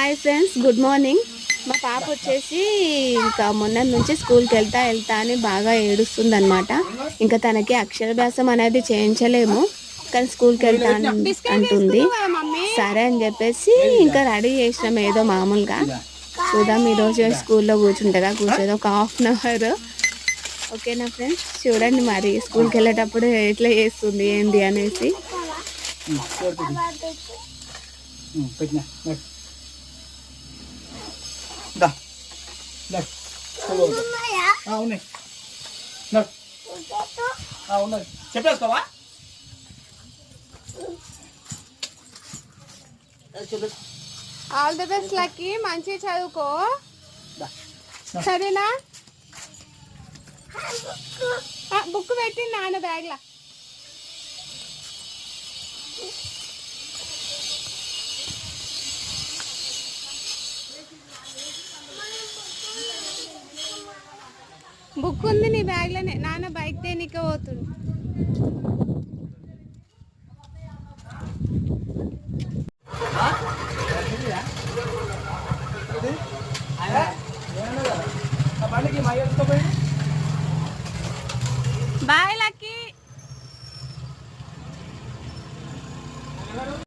Hi friends, good morning. మా పాప వచ్చేసి ఇంకా మొన్న నుంచి స్కూల్కి వెళ్తా అని బాగా ఏడుస్తుంది అనమాట. ఇంకా తనకి అక్షరాభ్యాసం అనేది చేయించలేము, కానీ స్కూల్కి వెళ్తా అంటుంది. సరే అని చెప్పేసి ఇంకా రెడీ చేసినాం ఏదో మామూలుగా. చూద్దాం, ఈరోజు స్కూల్లో కూర్చుంటుందా, కూర్చోదు ఒక ½ అవర్. ఓకేనా ఫ్రెండ్స్, చూడండి మరి స్కూల్కి వెళ్ళేటప్పుడు ఎట్లా చేస్తుంది ఏంది అనేసి. చెప్పేసుకోవా? ఆల్ ది బెస్ట్ లక్కీ, మంచిగా చదువుకో సరేనా? బుక్ పెట్టి నాన్న బ్యాగ్లా. బుక్ ఉంది నీ బ్యాగ్లోనే, నాన్న బైక్ దేనికే పోతుంది. Boy lucky.